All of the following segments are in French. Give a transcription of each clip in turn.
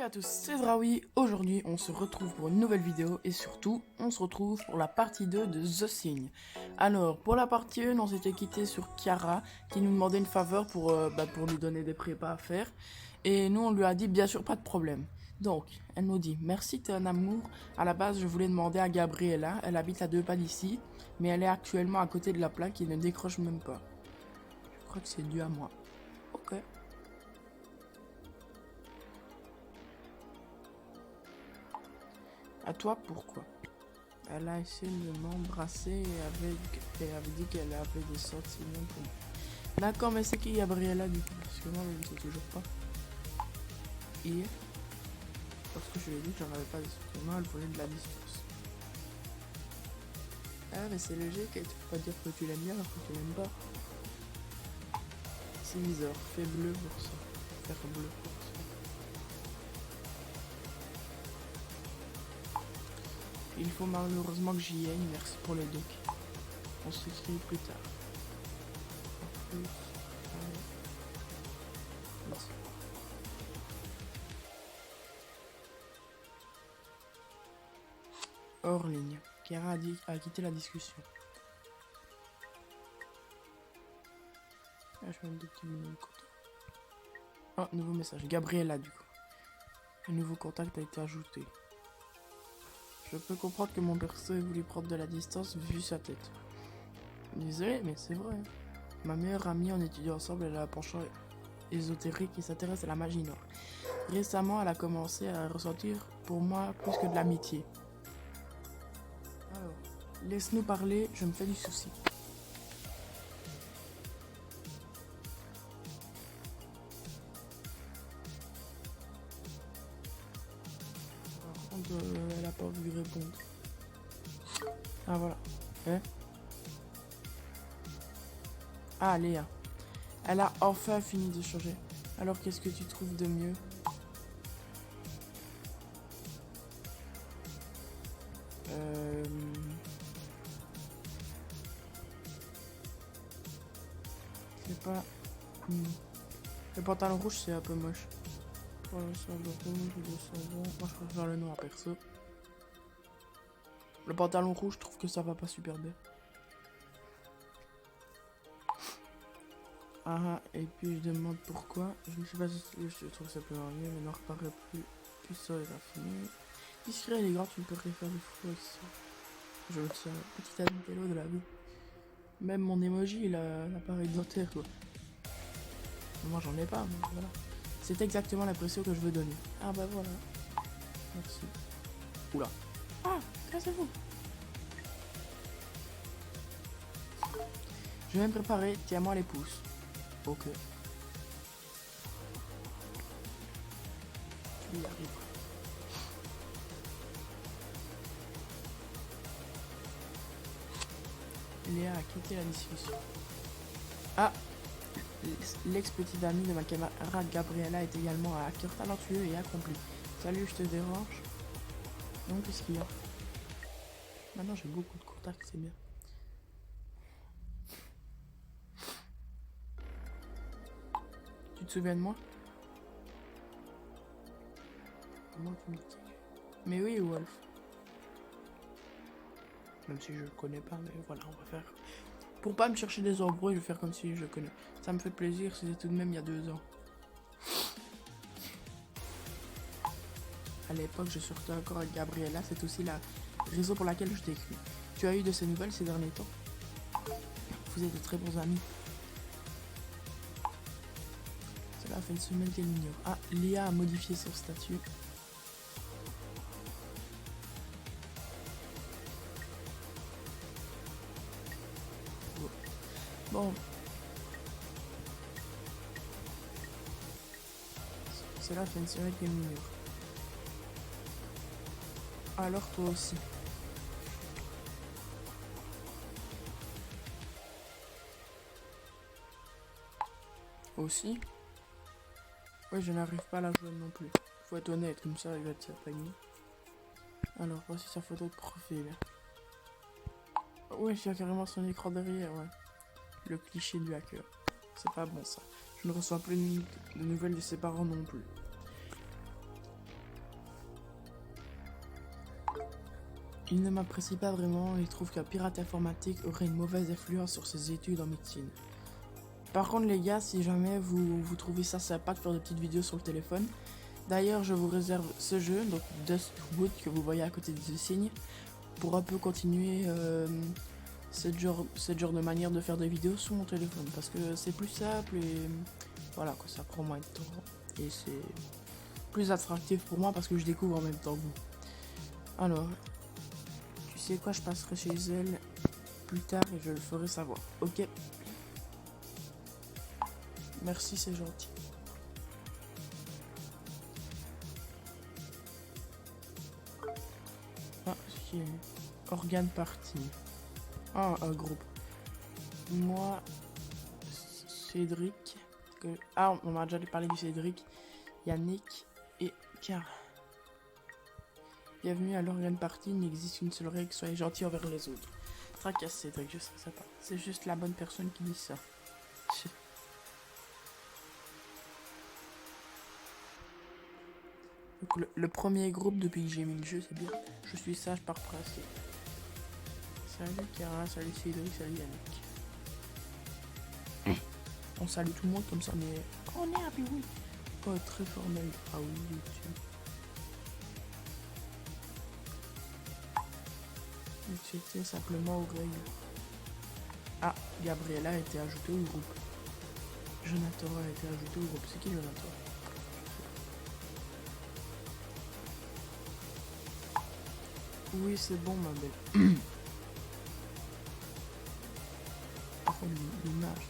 à tous, c'est Zraoui. Aujourd'hui, on se retrouve pour une nouvelle vidéo et surtout, on se retrouve pour la partie 2 de The Thing. Alors, pour la partie 1, on s'était quitté sur Kiara qui nous demandait une faveur pour lui donner des prépas à faire. Et nous, on lui a dit bien sûr pas de problème. Donc, elle nous dit merci, t'es un amour. À la base, je voulais demander à Gabriella, elle habite à 2 pas d'ici, mais elle est actuellement à côté de la plaque et ne décroche même pas. Je crois que c'est dû à moi. Ok. À toi, pourquoi? Elle a essayé de m'embrasser et avait dit qu'elle avait des sentiments pour moi. D'accord, mais c'est qui Gabriella du coup? Parce que moi, je ne sais toujours pas. Hier, parce que je lui ai dit que j'en avais pas de sentiments, elle voulait de la distance. Ah, mais c'est logique, tu peux pas dire que tu l'aimes bien alors que tu l'aimes pas. C'est bizarre, fais bleu pour ça. Faire bleu pour ça. Il faut malheureusement que j'y aille, merci pour le doc. On s'écrit plus tard. En plus, merci. Hors ligne. Kiara a quitté la discussion. Ah, je vais mettre 2 petits minutes. Oh, nouveau message. Gabriella, du coup. Un nouveau contact a été ajouté. Je peux comprendre que mon perso ait voulu prendre de la distance vu sa tête. Désolé, mais c'est vrai. Ma meilleure amie, on étudie ensemble, elle a un penchant ésotérique et s'intéresse à la magie noire. Récemment, elle a commencé à ressentir pour moi plus que de l'amitié. Alors, laisse-nous parler, je me fais du souci. Par contre, elle a pas voulu répondre. Ah, voilà. Hein? Ah, Léa. Elle a enfin fini de changer. Alors, qu'est-ce que tu trouves de mieux? C'est pas... Le pantalon rouge, c'est un peu moche. Pour le savon rouge, le savon... Moi, je préfère le noir, perso. Le pantalon rouge, je trouve que ça va pas super bien. Ah, et puis je demande pourquoi. Je ne sais pas si je trouve ça peut arriver, mais n'en reparaît plus. Puis ça est raffiné. Discret et élégant, tu peux faire des fous avec ça. Je veux ça, petit Adintello de la vie. Même mon emoji, il a l'appareil dentaire, quoi. Moi, j'en ai pas, mais voilà. C'est exactement l'impression que je veux donner. Ah bah voilà. Merci. Oula. Ah, cassez-vous. Je vais me préparer, tiens-moi les pouces. Ok. Tu y arrives. Léa a quitté la discussion. Ah, l'ex-petite amie de ma camarade Gabriella est également un hacker talentueux et accompli. Salut, je te dérange? Non, qu'est-ce qu'il y a? Maintenant j'ai beaucoup de contacts, c'est bien. Tu te souviens de moi? Comment tu me dis? Mais oui, Wolf. Même si je le connais pas, mais voilà, on va faire. Pour pas me chercher des embrouilles, je vais faire comme si je connais. Ça me fait plaisir, c'était tout de même il y a 2 ans. À l'époque, je sortais encore avec Gabriella, c'est aussi la raison pour laquelle je t'ai écrit. Tu as eu de ces nouvelles ces derniers temps? Vous êtes de très bons amis. Cela fait une semaine qu'elle m'ignore. Ah, Léa a modifié son statut. Bon. Cela fait une semaine qu'elle m'ignore. Alors toi aussi. Aussi? Ouais, je n'arrive pas à la joindre non plus. Faut être honnête, comme ça il va te panier. Alors, voici sa photo de profil. Ouais, il y a carrément son écran derrière, ouais. Le cliché du hacker. C'est pas bon ça. Je ne reçois plus de nouvelles de ses parents non plus. Il ne m'apprécie pas vraiment et trouve qu'un pirate informatique aurait une mauvaise influence sur ses études en médecine. Par contre les gars, si jamais vous trouvez ça sympa de faire des petites vidéos sur le téléphone, d'ailleurs je vous réserve ce jeu, donc Dustwood que vous voyez à côté de ce signe, pour un peu continuer ce genre de manière de faire des vidéos sur mon téléphone, parce que c'est plus simple et voilà quoi, ça prend moins de temps et c'est plus attractif pour moi parce que je découvre en même temps que vous. Alors, tu sais quoi, je passerai chez elle plus tard et je le ferai savoir, ok? Merci, c'est gentil. Ah, c'est organe party. Ah, un groupe. Moi, Cédric. Ah, on a déjà parlé du Cédric. Yannick et Car. Bienvenue à l'organe party. Il n'existe qu'une seule règle, soyez gentil envers les autres. Tracasse Cédric, je sais ça pas. C'est juste la bonne personne qui dit ça. Donc le premier groupe depuis que j'ai mis le jeu, c'est bien. Je suis sage par principe. Salut Cara, salut Cédric, salut Yannick. On salue tout le monde comme ça, mais on est happy, oui. Oh, très formel. Ah oui, tu. C'était simplement Oreille. Ah, Gabriella a été ajoutée au groupe. Jonathan a été ajouté au groupe. C'est qui Jonathan? Oui, c'est bon, ma belle. Oh, l'image.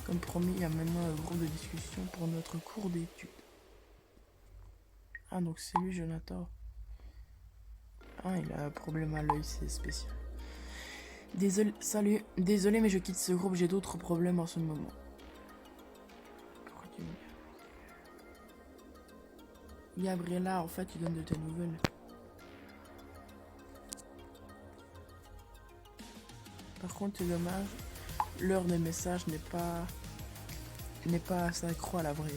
Comme promis, il y a maintenant un groupe de discussion pour notre cours d'études. Ah, donc c'est lui, Jonathan. Ah, il a un problème à l'œil, c'est spécial. Désolé, salut. Désolé, mais je quitte ce groupe, j'ai d'autres problèmes en ce moment. Pourquoi tu me dis? Gabriella, en fait, tu donnes de tes nouvelles. Par contre, c'est dommage, l'heure des messages n'est pas synchro à la vraie.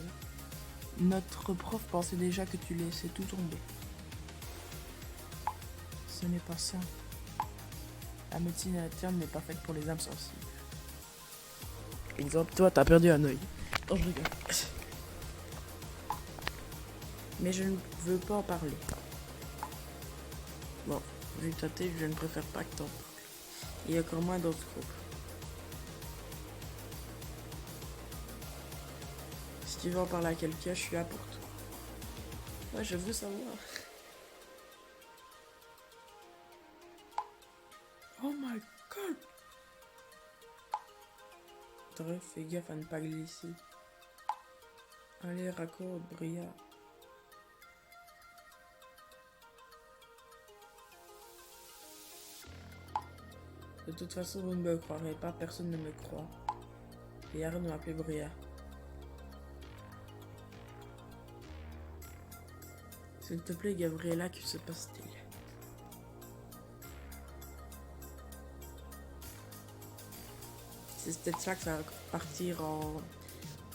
Notre prof pensait déjà que tu laissais tout tomber. Ce n'est pas ça. La médecine interne n'est pas faite pour les âmes sensibles. Exemple, toi, t'as perdu un œil. Oh, je rigole. Mais je ne veux pas en parler. Bon, vu ta tête, je ne préfère pas que t'en parles. Il y a encore moins d'autres groupes. Si tu veux en parler à quelqu'un, je suis là pour toi. Ouais, je veux savoir. Oh my god! T'aurais fait gaffe à ne pas glisser. Allez, raccorde, Bria. De toute façon, vous ne me croirez pas, personne ne me croit. Et arrête de m'appeler Bria. S'il te plaît, Gabriella, que se passe-t-il? C'est peut-être ça que ça va partir en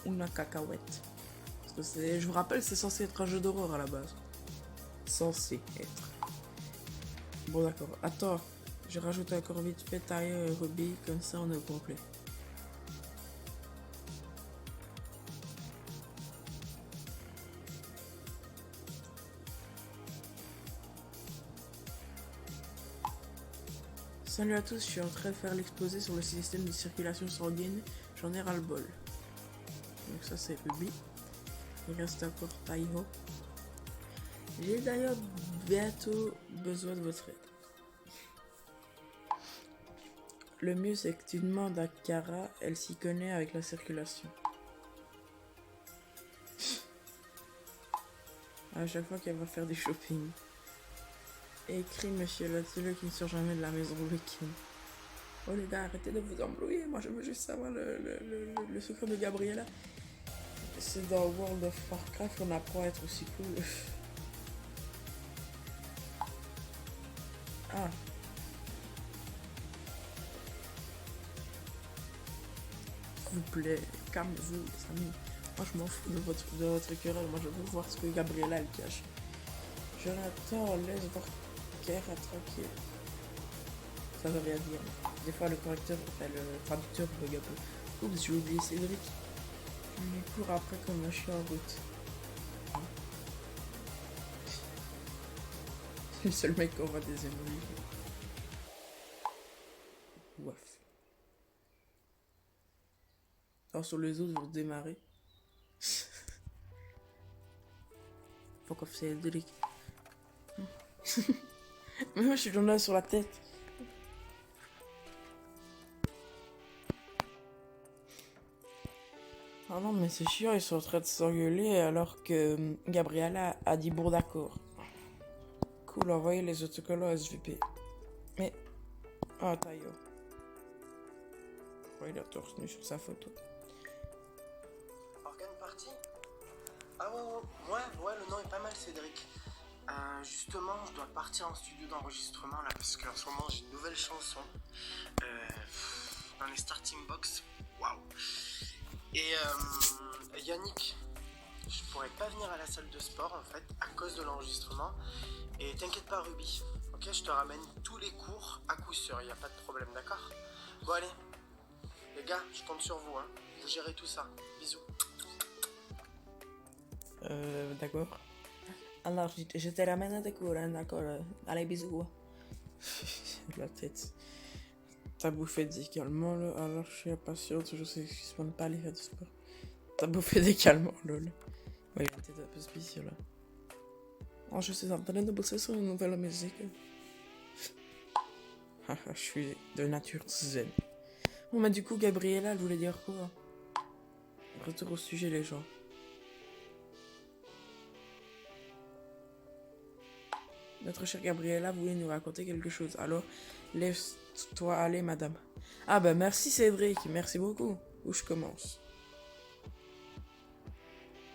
une cacahuète. Parce que c'est, je vous rappelle, c'est censé être un jeu d'horreur à la base. Censé être. Bon d'accord. Attends, je rajoute encore vite fait Tyre et Ruby, comme ça on est au complet. Salut à tous, je suis en train de faire l'exposé sur le système de circulation sanguine, j'en ai ras-le-bol. Donc ça c'est Ruby. Il reste encore Taiho. J'ai d'ailleurs bientôt besoin de votre aide. Le mieux c'est que tu demandes à Cara, elle s'y connaît avec la circulation. À chaque fois qu'elle va faire du shopping. Écrit Monsieur Lotuleux qui ne sort jamais de la maison le week-end. Oh les gars, arrêtez de vous embrouiller, moi je veux juste savoir le secret de Gabriella. C'est dans World of Warcraft qu'on apprend à être aussi cool. Ah. S'il vous plaît, calmez-vous les amis. Moi je m'en fous de votre querelle, moi je veux voir ce que Gabriella elle cache. Jonathan, laisse voir Chiara, tranquille. Ça veut rien dire. Des fois, le correcteur, enfin, le traducteur bug un peu. Oups, j'ai oublié Cédric. Il court après comme un chien en route. C'est le seul mec qui envoie des émojis. Ouaf. Alors sur les autres, vous démarrez. Fuck off, c'est Cédric. Mais moi, je suis là sur la tête. Ah non, mais c'est chiant, ils sont en train de s'engueuler alors que Gabriella a dit bon d'accord. Cool, envoyez les autocollants SVP. Mais... Ah, Tayo. Ouais, il a torse nu sur sa photo. Organe party. Ah ouais, le nom est pas mal, Cédric. Justement, je dois partir en studio d'enregistrement là parce qu'en ce moment j'ai une nouvelle chanson dans les starting box. Waouh. Et Yannick, je pourrais pas venir à la salle de sport en fait à cause de l'enregistrement. Et t'inquiète pas, Ruby. Ok, je te ramène tous les cours à coup sûr, y a pas de problème, d'accord? Bon allez, les gars, je compte sur vous, hein. Vous gérez tout ça. Bisous. D'accord. Alors, je te ramène à tes cours, hein, d'accord. Allez, bisous. La tête. T'as bouffé des calmants, là. Alors, je suis impatiente, je sais qu'ils ne pas aller faire du sport. T'as bouffé des calmants, lol. Ouais, il a une tête un peu spéciale, là. Oh, je suis en train de bosser sur une nouvelle musique. Je suis de nature zen. Bon, mais du coup, Gabriella, elle voulait dire quoi? Retour au sujet, les gens. Notre chère Gabriella voulait nous raconter quelque chose. Alors, laisse-toi aller, madame. Ah bah merci Cédric, merci beaucoup. Où je commence?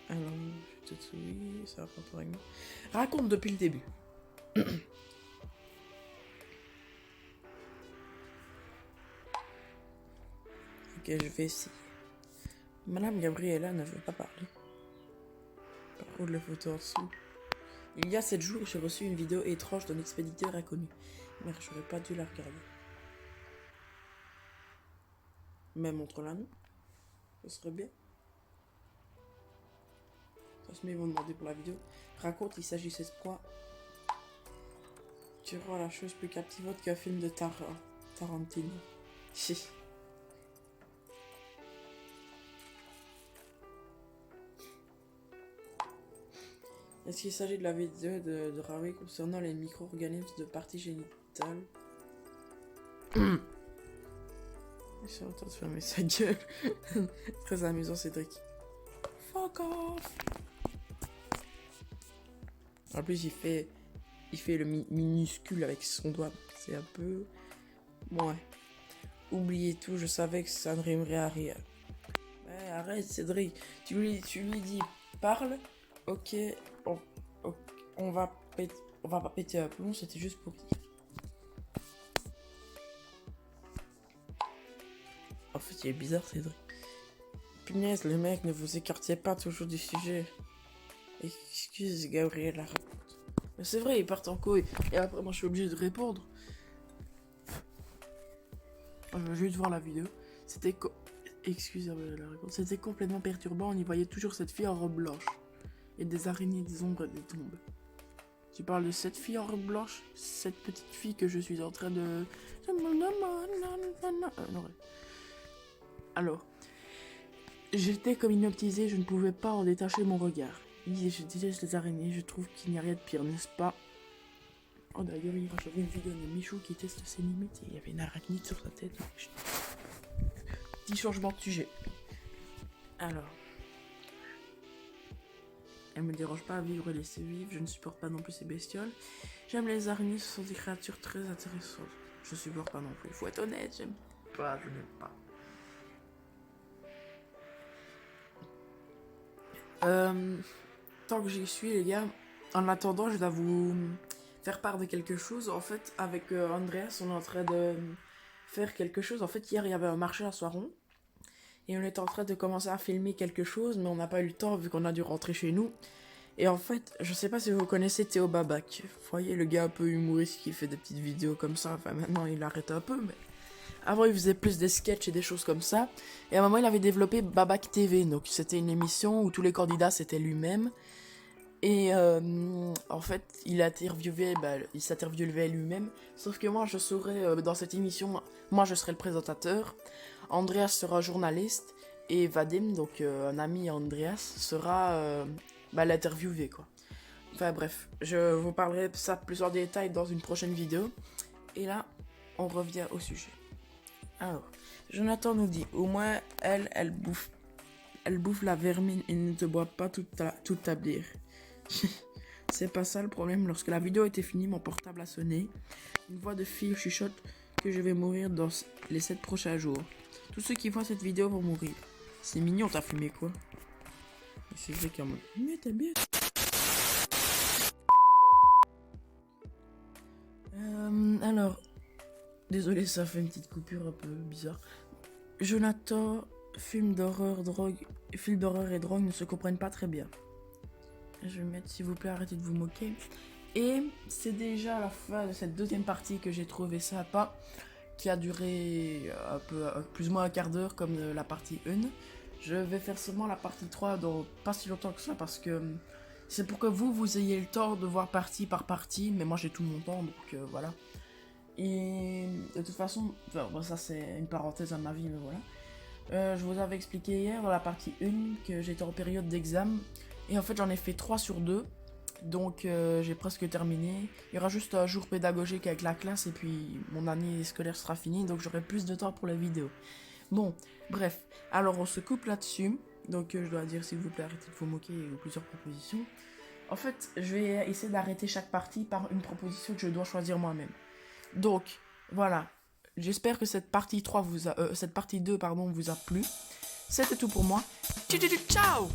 Alors, je te souris, ça va pas avec moi. Raconte depuis le début. Ok, je vais essayer. Madame Gabriella ne veut pas parler. Par contre, les photos en dessous. Il y a 7 jours, j'ai reçu une vidéo étrange d'un expéditeur inconnu. Merde, j'aurais pas dû la regarder. Mais montre-la nous. Ce serait bien. Ça se met, ils vont demander pour la vidéo. Raconte, il s'agissait de quoi? Tu rends la chose plus captivante qu'un film de Tarantino. Si. Est-ce qu'il s'agit de la vidéo de Ravi concernant les micro-organismes de parties génitales? Je suis en train de fermer sa gueule. Très amusant, Cédric. Fuck off. En plus, il fait le minuscule avec son doigt. C'est un peu... Ouais. Oubliez tout, je savais que ça ne rimerait à rien. Ouais, arrête, Cédric. Tu lui dis, parle. Ok, on va pas péter un plomb, c'était juste pour dire. En fait, il est bizarre, Cédric. Punaise, les mecs, ne vous écartiez pas toujours du sujet. Excuse, Gabriel, la raconte. Mais c'est vrai, ils partent en couille. Et après, moi, je suis obligé de répondre. Je vais juste voir la vidéo. Excusez-moi, la raconte. C'était complètement perturbant. On y voyait toujours cette fille en robe blanche. Et des araignées, des ombres, des tombes. Tu parles de cette fille en robe blanche? Cette petite fille que je suis en train de... Non, alors, j'étais comme hypnotisée, je ne pouvais pas en détacher mon regard. Je déteste les araignées, je trouve qu'il n'y a rien de pire, n'est-ce pas? Oh d'ailleurs, hier j'avais une vidéo de Michou qui teste ses limites et il y avait une arachnide sur sa tête. Petit changement de sujet. Alors... Elle me dérange pas à vivre et laisser vivre, je ne supporte pas non plus ces bestioles. J'aime les araignées, ce sont des créatures très intéressantes. Je supporte pas non plus, faut être honnête, j'aime pas, je n'aime pas. Tant que j'y suis les gars, en attendant je dois vous faire part de quelque chose. En fait avec Andreas on est en train de faire quelque chose. En fait hier il y avait un marché à Soiron. Et on est en train de commencer à filmer quelque chose, mais on n'a pas eu le temps vu qu'on a dû rentrer chez nous. Et en fait, je sais pas si vous connaissez Théo Babac. Vous voyez, le gars un peu humoriste qui fait des petites vidéos comme ça. Enfin, maintenant, il arrête un peu, mais... Avant, il faisait plus des sketchs et des choses comme ça. Et à un moment, il avait développé Babac TV. Donc, c'était une émission où tous les candidats, c'était lui-même. Et en fait, il s'interviewait lui-même. Sauf que moi, je serai dans cette émission, moi, je serai le présentateur. Andreas sera journaliste. Et Vadim, donc un ami à Andreas, sera l'interviewé, quoi. Enfin bref, je vous parlerai de ça plus en détail dans une prochaine vidéo. Et là, on revient au sujet. Alors, Jonathan nous dit, au moins, elle bouffe la vermine et ne te boit pas toute ta bière. C'est pas ça le problème. Lorsque la vidéo était finie, mon portable a sonné. Une voix de fille chuchote que je vais mourir dans les 7 prochains jours. Tous ceux qui voient cette vidéo vont mourir. C'est mignon, t'as fumé quoi? C'est vrai qu'en mode... Mais t'es bien. Alors... Désolé, ça fait une petite coupure un peu bizarre. Jonathan, film d'horreur et drogue ne se comprennent pas très bien. Je vais mettre, s'il vous plaît, arrêtez de vous moquer. Et c'est déjà la fin de cette deuxième partie que j'ai trouvé sympa, qui a duré un peu, plus ou moins un quart d'heure comme la partie 1. Je vais faire seulement la partie 3 dans pas si longtemps que ça, parce que c'est pour que vous ayez le temps de voir partie par partie, mais moi j'ai tout mon temps, donc voilà. Et de toute façon, ça c'est une parenthèse dans ma vie, mais voilà. Je vous avais expliqué hier dans la partie 1 que j'étais en période d'examen. Et en fait j'en ai fait 3 sur 2. Donc j'ai presque terminé. Il y aura juste un jour pédagogique avec la classe et puis mon année scolaire sera finie. Donc j'aurai plus de temps pour les vidéos. Bon, bref. Alors on se coupe là-dessus. Donc je dois dire s'il vous plaît arrêtez de vous moquer ou plusieurs propositions. En fait je vais essayer d'arrêter chaque partie par une proposition que je dois choisir moi-même. Donc voilà. J'espère que cette partie 2 vous a plu. C'était tout pour moi. Ciao!